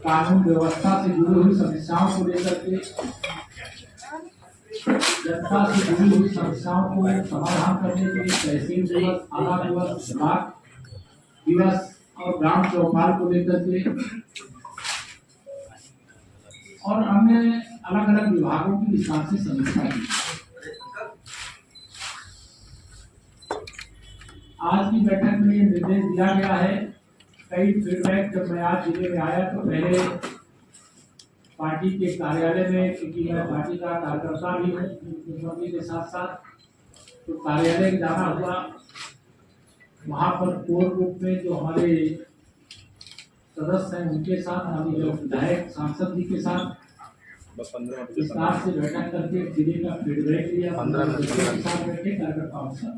कानून व्यवस्था से जुड़ी हुई समस्याओं को लेकर के जनता से जुड़ी हुई समस्याओं को समाधान करने के लिए तहसील दिवस, थाना दिवस, ब्लॉक दिवस और ग्राम चौपाल को लेकर के और हमने अलग अलग विभागों की विस्तार से समीक्षा की। आज की बैठक में ये निर्देश दिया गया है। कई फीडबैक जब मैं आज जिले में आया तो पहले पार्टी के कार्यालय में, क्योंकि मैं पार्टी का कार्यकर्ता भी हूँ मुख्यमंत्री के साथ साथ, तो कार्यालय जाना हुआ। वहाँ पर कोर ग्रुप में जो हमारे सदस्य हैं उनके साथ, हमारे जो विधायक सांसद जी के साथ विस्तार से बैठक करके जिले का फीडबैक लिया। 15 मिनट के साथ बैठे कार्यकर्ताओं के साथ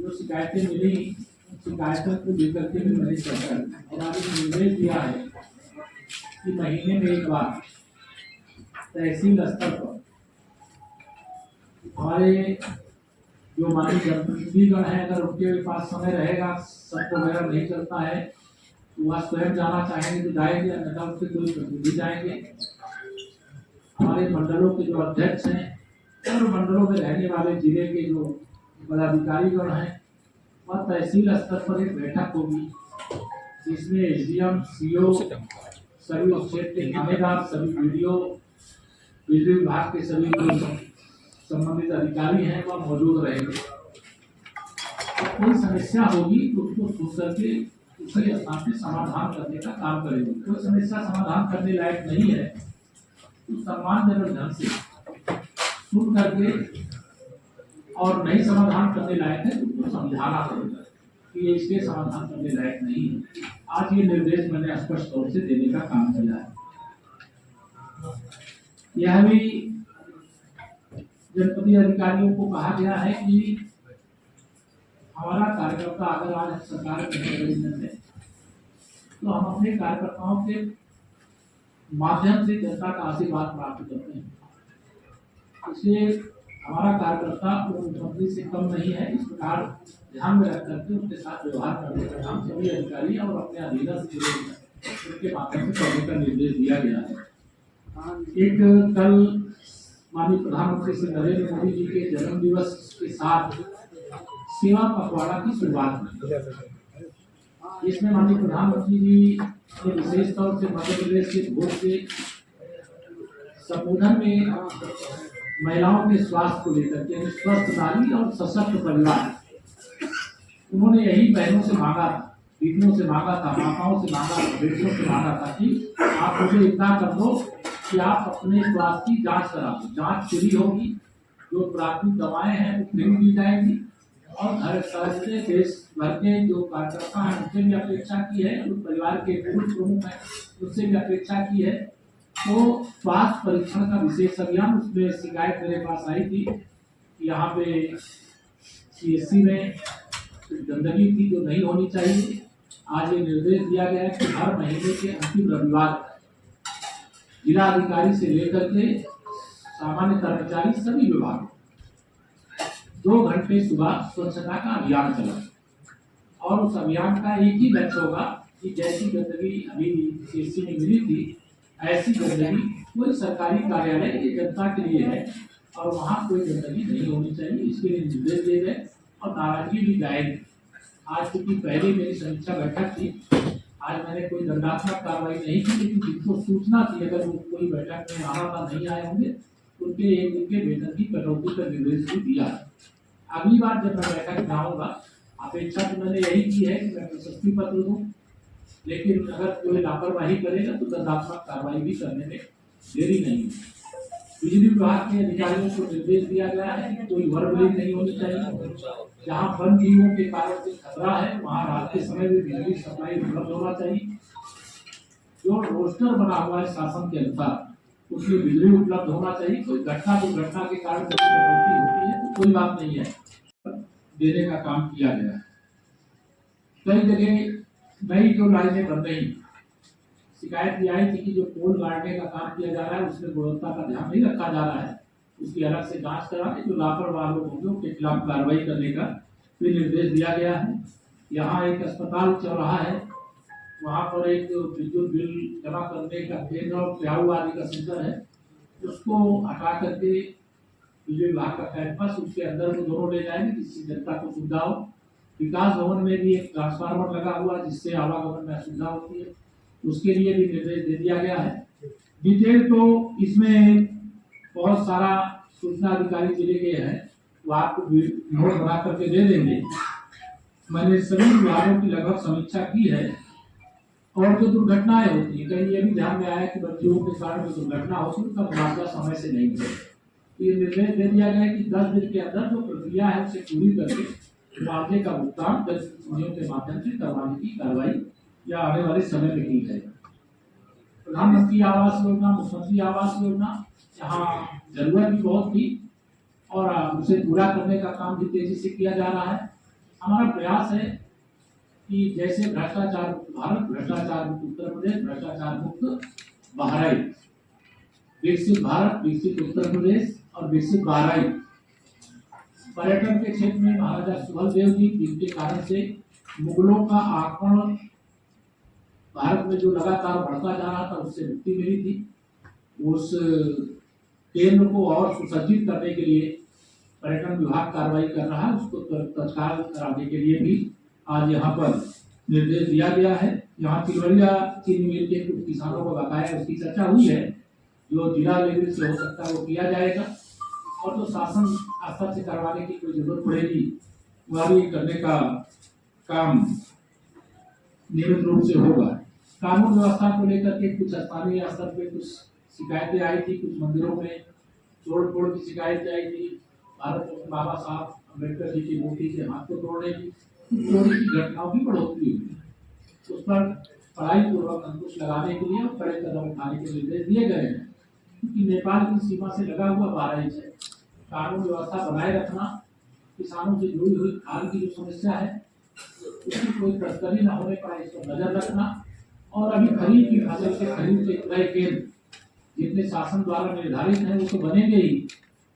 जो शिकायतें मिली, शिकायतों को लेकर के भी मैंने चर्चा की और आज निर्देश दिया है कि महीने में एक बार तहसील स्तर पर हमारे जो हमारे जनप्रतिनिधिगण हैं, अगर उनके पास समय रहेगा, सबको वगैरह नहीं चलता है तो वह स्वयं जाना चाहेंगे तो जाएंगे, अन्यथा उससे कोई प्रतिनिधि जाएंगे। हमारे मंडलों के जो अध्यक्ष हैं और मंडलों में रहने वाले जिले के जो पदाधिकारीगण हैं, वह तहसील स्तर पर एक बैठक होगी जिसमें एसडीएम, सीओ, सभी क्षेत्र के थानेदार, सभी वीडियो, बिजली विभाग के सभी संबंधित अधिकारी हैं वह मौजूद रहेंगे। कोई समस्या होगी तो उसको सुन करके उसी स्थान पर समाधान करने का काम करेंगे। कोई समस्या समाधान करने लायक नहीं है तो सम्मानजनक ढंग से सुन करके, और नहीं समाधान करने लायक है तो उसको समझाना पड़ेगा कि ये इसके समाधान करने लायक नहीं है। आज ये निर्देश मैंने स्पष्ट तौर से देने का काम किया है। यह भी जनपदीय अधिकारियों को कहा गया है कि हमारा कार्यकर्ता अगर आज सरकार में है तो हम अपने कार्यकर्ताओं के माध्यम से जनता का आशीर्वाद प्राप्त करते हैं। इसलिए हमारा कार्यकर्ता मुख्यमंत्री से कम नहीं है। इस प्रकार ध्यान में रख करके उसके साथ व्यवहार करने का काम सभी अधिकारी और अपने अधीनस्थ उनके माध्यम से करने का निर्देश दिया गया है। एक कल माननीय प्रधानमंत्री श्री नरेंद्र मोदी जी के जन्म दिवस के साथ सेवा पखवाड़ा की शुरुआत हुई। इसमें माननीय प्रधानमंत्री जी ने विशेष तौर से मध्य प्रदेश के भोज के संबोधन में महिलाओं के स्वास्थ्य को लेकर के, स्वस्थ नारी और सशक्त परिवार, उन्होंने यही बहनों से मांगा था, दीदियों से मांगा था, माताओं से मांगा था, बेटियों से मांगा था कि आप मुझे इतना कर दो कि आप अपने स्वास्थ्य की जांच करा दो। जांच फ्री होगी, जो प्राथमिक दवाएं हैं वो फ्री दी जाएंगी और हर तरह से देश भर के जो कार्यकर्ता हैं उनसे भी अपेक्षा की है, जो परिवार के पूर्व प्रमुख हैं उससे भी अपेक्षा की है। तो स्वास्थ्य परीक्षण का विशेष अभियान, उसमें शिकायत मेरे पास आई थी कि यहाँ पे सीएससी में गंदगी थी जो नहीं होनी चाहिए। आज ये निर्देश दिया गया है कि हर महीने के अंतिम रविवार जिला अधिकारी से लेकर के सामान्य कर्मचारी सभी विभाग 2 घंटे सुबह स्वच्छता का अभियान चला और उस अभियान का एक ही लक्ष्य होगा कि जैसी गंदगी अभी सीएससी में मिली थी ऐसी गंदगी कोई सरकारी कार्यालय ये जनता के लिए है और वहाँ कोई गंदगी नहीं होनी चाहिए। इसके लिए निर्देश दिए गए और नाराजगी भी जाएगी। आज क्योंकि पहले मेरी समीक्षा बैठक थी, आज मैंने कोई दंडात्मक कार्रवाई नहीं की, लेकिन जिनको सूचना थी अगर वो कोई बैठक में आना था नहीं आए होंगे उनके 1 दिन के वेतन की कटौती का निर्देश भी दिया है। अगली बार जब मैं बैठक में आऊँगा, अपेक्षा तो मैंने यही की है कि मैं प्रशस्ति पत्र दूँ, लेकिन अगर कोई लापरवाही करेगा तो दंडात्मक कार्रवाई भी करने में देरी नहीं है। बिजली विभाग के अधिकारियों को निर्देश दिया गया है कि कोई ओवरब्रेक नहीं होनी चाहिए। जहाँ वन जीवों के कारण से खतरा है वहाँ रात के समय भी बिजली सप्लाई उपलब्ध होना चाहिए। जो रोस्टर बना हुआ है शासन के अनुसार उसमें बिजली उपलब्ध होना चाहिए। कोई घटना दुर्घटना के कारण कटौती होती है तो कोई बात नहीं है, देने का काम किया गया है। कई जगह नई जो लाइनें बन रही, शिकायत भी आई थी कि जो पोल गाड़ने का काम किया जा रहा है उसमें गुणवत्ता का ध्यान नहीं रखा जा रहा है, उसकी अलग से जांच कराने, जो लापरवाह लोग होंगे उनके खिलाफ कार्रवाई करने का भी निर्देश दिया गया है। यहाँ एक अस्पताल चौराहा है, वहाँ पर एक विद्युत बिल जमा करने का केंद्र और प्याऊ आदि का सेंटर है, उसको हटा करके बिजली विभाग का कैंपस उसके अंदर को दोनों ले जाएंगे जिससे जनता को सुविधा हो। विकास भवन में भी एक ट्रांसफार्मर लगा हुआ जिससे आवागमन में सुविधा होती है, उसके लिए भी निर्देश दे दिया गया है। डिटेल तो इसमें बहुत सारा सूचना अधिकारी जिले के हैं, वो आपको नोट बना करके दे देंगे। मैंने सभी विभागों की लगभग समीक्षा की है। और जो दुर्घटनाएं होती है, कहीं ये भी ध्यान में आया कि बच्चों के कारण जो दुर्घटना होती है उसका मुआवजा समय से नहीं है, तो ये निर्देश दे दिया गया है कि 10 दिन के अंदर जो प्रक्रिया है उसे पूरी करके मुआवजे का भुगतान जनप्रतिनिधियों के माध्यम से करवाने की कार्रवाई या आने वाले समय में की जाएगी। प्रधानमंत्री आवास योजना, मुख्यमंत्री आवास योजना, यहाँ जरूरत भी बहुत थी और उसे पूरा करने का काम भी तेजी से किया जा रहा है। हमारा प्रयास है कि जैसे भ्रष्टाचार मुक्त भारत, भ्रष्टाचार मुक्त उत्तर प्रदेश, भ्रष्टाचार मुक्त बहराइच, विकसित भारत, विकसित उत्तर प्रदेश और विकसित बहराइच। पर्यटन के क्षेत्र में महाराजा सुहेलदेव जी, जिनके कारण से मुगलों का आक्रमण भारत में जो लगातार बढ़ता जा रहा था उससे मुक्ति मिली थी, उस केंद्र को और सुसज्जित करने के लिए पर्यटन विभाग कार्रवाई कर रहा है, उसको तत्काल कराने के लिए भी आज यहाँ पर निर्देश दिया गया है। यहाँ तिलवरिया चीनी मिल के कुछ किसानों को बकाया उसकी चर्चा हुई है, जो जिला लेवल से हो सकता है वो किया जाएगा और जो शासन स्तर से करवाने की कोई जरूरत पड़ेगी वह भी करने का काम नियमित रूप से होगा। कानून व्यवस्था को लेकर के कुछ स्थानीय स्तर पे कुछ शिकायतें आई थी, कुछ मंदिरों में तोड़ फोड़ की शिकायतें आई थी, भारत रत्न बाबा साहब अम्बेडकर जी की मूर्ति के हाथ को तोड़ने की, चोरी की घटनाओं की बढ़ोतरी हुई, उस पर कड़ाई पूर्वक अंकुश लगाने के लिए और कड़े कदम उठाने के निर्देश दिए गए हैं। क्योंकि नेपाल की सीमा से लगा हुआ बहराइच है, कानून व्यवस्था बनाए रखना, किसानों से जुड़ी हुई खाल की जो समस्या है उसकी कोई तस्करी न होने पाए इस पर नजर रखना, और अभी खरीफ की फसल के खरीद के क्रय केंद्र जितने शासन द्वारा निर्धारित है वो तो बनेंगे ही,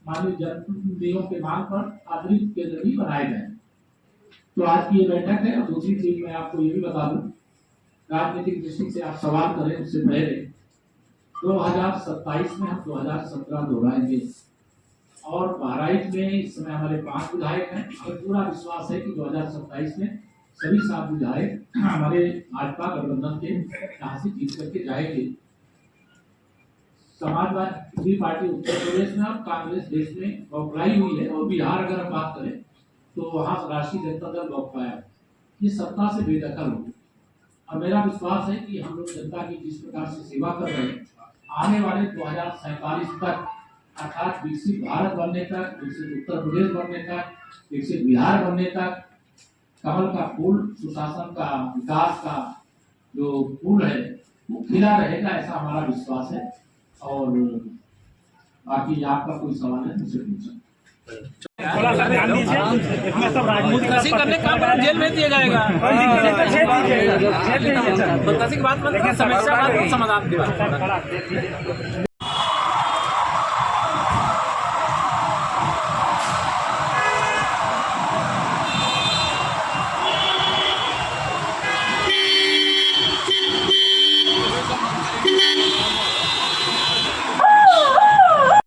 माननीय जनप्रतिनिधियों के मांग पर अतिरिक्त केंद्र भी बनाए गए। तो आज की ये बैठक है। और दूसरी चीज मैं आपको ये भी बता दूं, राजनीतिक दृष्टि से आप सवाल करें उससे पहले 2027 में हम 2017 दोहराएंगे और बहराइच में इस समय हमारे 5 विधायक हैं। हमें पूरा विश्वास है कि 2027 में सभी 7 विधायक हमारे भाजपा गठबंधन के यहाँ से जीत करके जाएंगे। समाजवादी पार्टी उत्तर प्रदेश में और कांग्रेस देश में बौखलाई हुई है, और बिहार अगर हम बात करें तो वहाँ राष्ट्रीय जनता दल बौखलाया, ये सत्ता से बेदखल हो। और मेरा विश्वास है कि हम लोग जनता की जिस प्रकार से सेवा कर रहे हैं, आने वाले 2047 तक अर्थात विकसित भारत बनने तक, विकसित उत्तर प्रदेश बनने तक, विकसित बिहार बनने तक कमल का फूल, सुशासन का, विकास का जो फूल है वो खिला रहेगा, ऐसा हमारा विश्वास है। और बाकी आपका कोई सवाल है मुझसे पूछ सकते। करने का काम जेल भेज दिया जाएगा। समस्या समाधान की बात।